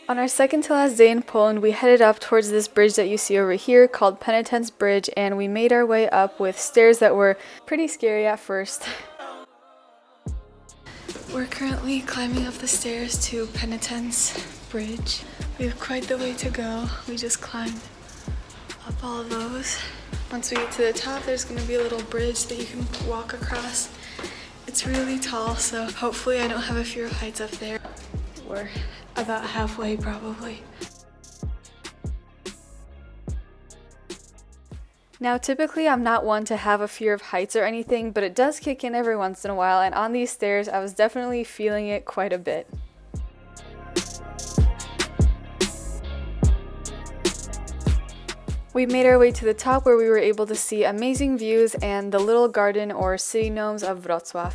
On our second to last day in Poland, we headed up towards this bridge that you see over here called Penitence Bridge, and we made our way up with stairs that were pretty scary at first. We're currently climbing up the stairs to Penitence Bridge. We have quite the way to go. We just climbed up all of those. Once we get to the top, there's going to be a little bridge that you can walk across. It's really tall, so hopefully I don't have a fear of heights up there. We're about halfway probably. Now typically I'm not one to have a fear of heights or anything, but it does kick in every once in a while, and on these stairs I was definitely feeling it quite a bit. We made our way to the top where we were able to see amazing views and the little garden or city gnomes of Wrocław.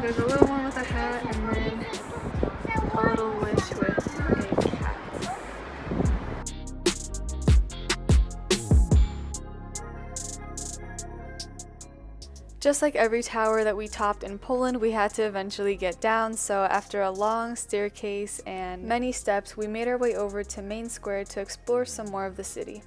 There's a little one with a hat and then a little witch with a cat. Just like every tower that we topped in Poland, we had to eventually get down, so after a long staircase and many steps, we made our way over to Main Square to explore some more of the city.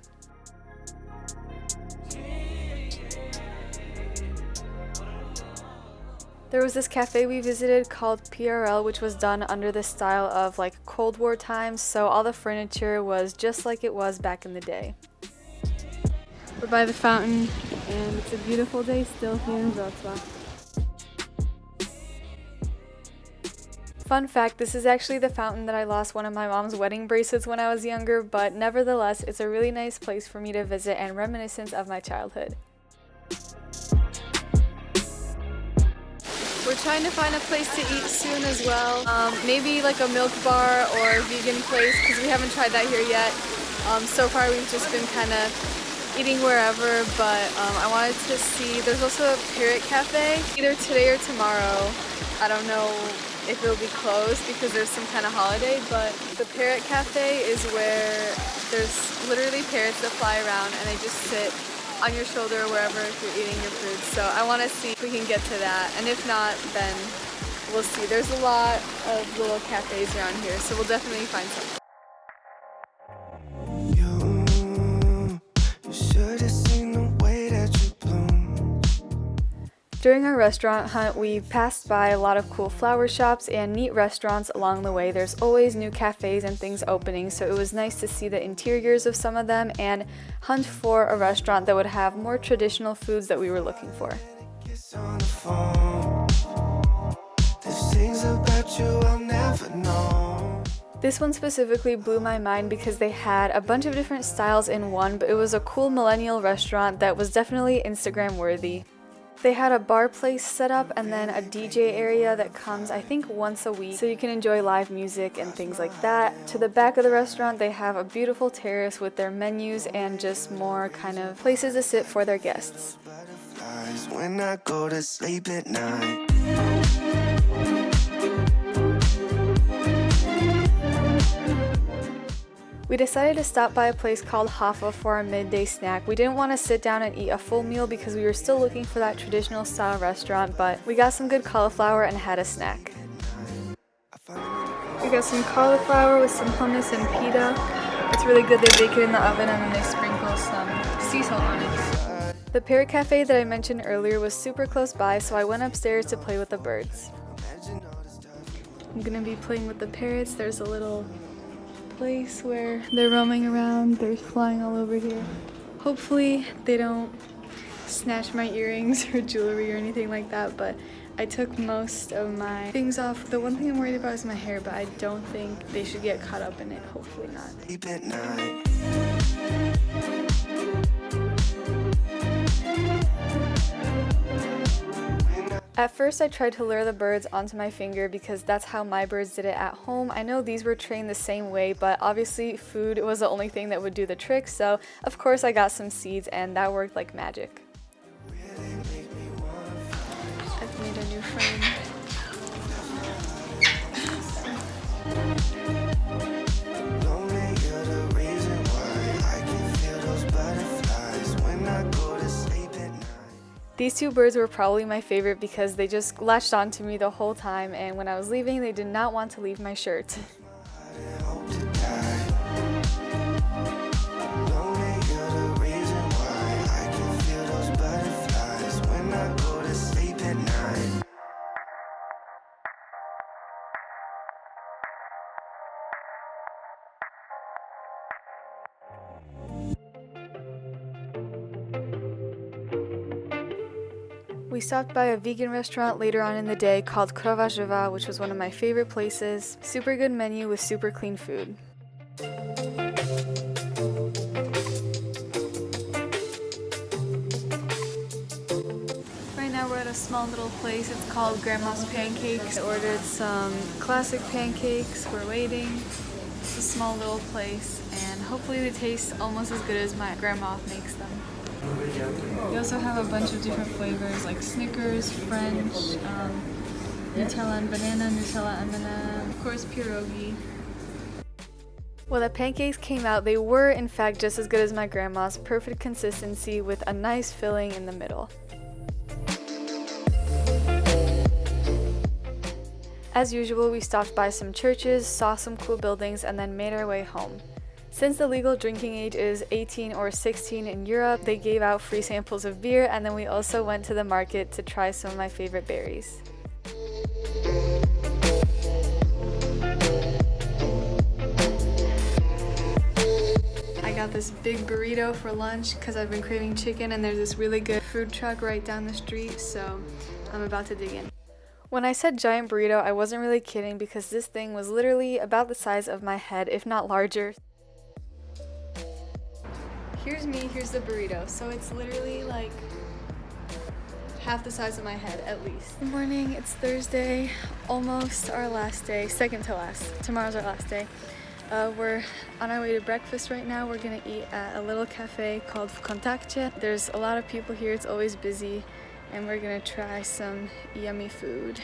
There was this cafe we visited called PRL, which was done under the style of like Cold War times, so all the furniture was just like it was back in the day. We're by the fountain, and it's a beautiful day still here in Wrocław. Fun fact, this is actually the fountain that I lost one of my mom's wedding bracelets when I was younger, but nevertheless, it's a really nice place for me to visit and reminiscence of my childhood. We're trying to find a place to eat soon as well. Maybe like a milk bar or a vegan place, because we haven't tried that here yet. So far we've just been kind of eating wherever, but I wanted to see, there's also a parrot cafe, either today or tomorrow. I don't know if it'll be closed because there's some kind of holiday, but the parrot cafe is where there's literally parrots that fly around and they just sit on your shoulder or wherever if you're eating your food. So I want to see if we can get to that, and if not, then we'll see. There's a lot of little cafes around here, so we'll definitely find something. During our restaurant hunt, we passed by a lot of cool flower shops and neat restaurants along the way. There's always new cafes and things opening, so it was nice to see the interiors of some of them and hunt for a restaurant that would have more traditional foods that we were looking for. This one specifically blew my mind because they had a bunch of different styles in one, but it was a cool millennial restaurant that was definitely Instagram worthy. They had a bar place set up and then a DJ area that comes, I think, once a week, so you can enjoy live music and things like that. To the back of the restaurant, they have a beautiful terrace with their menus and just more kind of places to sit for their guests. When I go to sleep at night. We decided to stop by a place called Hafa for our midday snack. We didn't want to sit down and eat a full meal because we were still looking for that traditional style restaurant, but we got some good cauliflower and had a snack. We got some cauliflower with some hummus and pita. It's really good. They bake it in the oven and then they sprinkle some sea salt on it. The parrot cafe that I mentioned earlier was super close by, so I went upstairs to play with the birds. I'm gonna be playing with the parrots. There's a little place where they're roaming around. They're flying all over here. Hopefully they don't snatch my earrings or jewelry or anything like that, but I took most of my things off. The one thing I'm worried about is my hair, but I don't think they should get caught up in it. Hopefully not. At first I tried to lure the birds onto my finger because that's how my birds did it at home. I know these were trained the same way, but obviously food was the only thing that would do the trick, so of course I got some seeds and that worked like magic. I've made a new friend. These two birds were probably my favorite because they just latched onto me the whole time, and when I was leaving, they did not want to leave my shirt. We stopped by a vegan restaurant later on in the day called Krowa Żywa, which was one of my favorite places. Super good menu with super clean food. Right now we're at a small little place. It's called Grandma's Pancakes. I ordered some classic pancakes. We're waiting. It's a small little place, and hopefully they taste almost as good as my grandma makes them. We also have a bunch of different flavors like Snickers, French, Nutella and banana, Nutella and banana, of course pierogi. When the pancakes came out, they were in fact just as good as my grandma's, perfect consistency with a nice filling in the middle. As usual, we stopped by some churches, saw some cool buildings, and then made our way home. Since the legal drinking age is 18 or 16 in Europe, they gave out free samples of beer, and then we also went to the market to try some of my favorite berries. I got this big burrito for lunch because I've been craving chicken, and there's this really good food truck right down the street, so I'm about to dig in. When I said giant burrito, I wasn't really kidding because this thing was literally about the size of my head, if not larger. Here's me, here's the burrito. So it's literally like half the size of my head at least. Good morning, it's Thursday, almost our last day, second to last. Tomorrow's our last day. We're on our way to breakfast right now. We're gonna eat at a little cafe called W Kontakcie. There's a lot of people here, it's always busy, and we're gonna try some yummy food.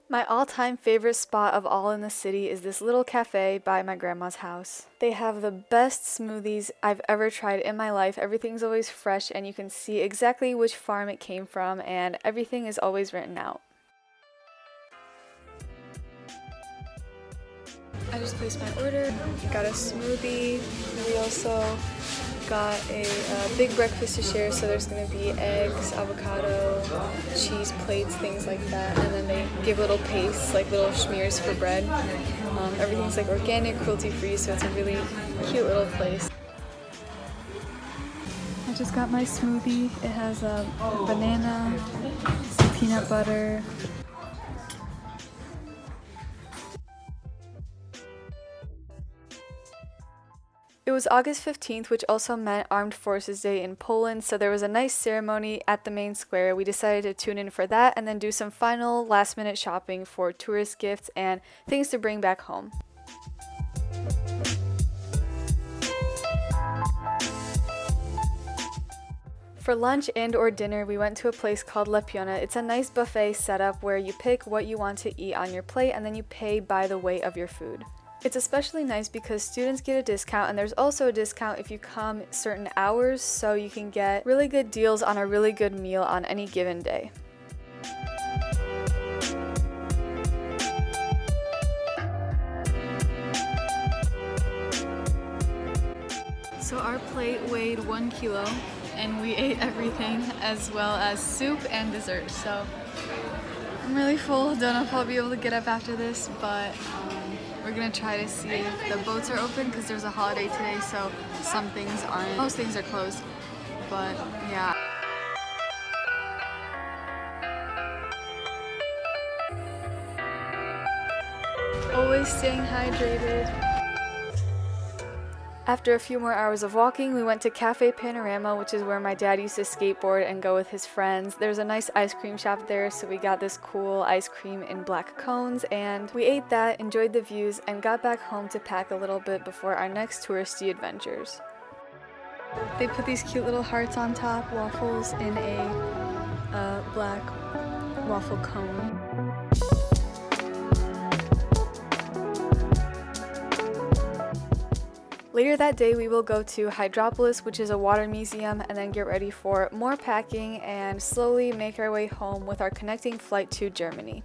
My all-time favorite spot of all in the city is this little cafe by my grandma's house. They have the best smoothies I've ever tried in my life. Everything's always fresh and you can see exactly which farm it came from, and everything is always written out. I just placed my order, got a smoothie. We also got a big breakfast to share, so there's going to be eggs, avocado, cheese plates, things like that, and then they give little pastes, like little schmears for bread. Everything's like organic, cruelty-free, so it's a really cute little place. I just got my smoothie. It has a banana, some peanut butter. It was August 15th, which also meant Armed Forces Day in Poland, so there was a nice ceremony at the main square. We decided to tune in for that and then do some final last-minute shopping for tourist gifts and things to bring back home. For lunch and or dinner, we went to a place called Lepiona. It's a nice buffet setup where you pick what you want to eat on your plate and then you pay by the weight of your food. It's especially nice because students get a discount, and there's also a discount if you come certain hours, so you can get really good deals on a really good meal on any given day. So our plate weighed 1 kilo, and we ate everything as well as soup and dessert. So I'm really full, don't know if I'll be able to get up after this, but we're gonna try to see if the boats are open because there's a holiday today, so some things aren't. Most things are closed, but yeah. Always staying hydrated. After a few more hours of walking, we went to Cafe Panorama, which is where my dad used to skateboard and go with his friends. There's a nice ice cream shop there, so we got this cool ice cream in black cones, and we ate that, enjoyed the views, and got back home to pack a little bit before our next touristy adventures. They put these cute little hearts on top, waffles in a black waffle cone. Later that day, we will go to Hydropolis, which is a water museum, and then get ready for more packing and slowly make our way home with our connecting flight to Germany.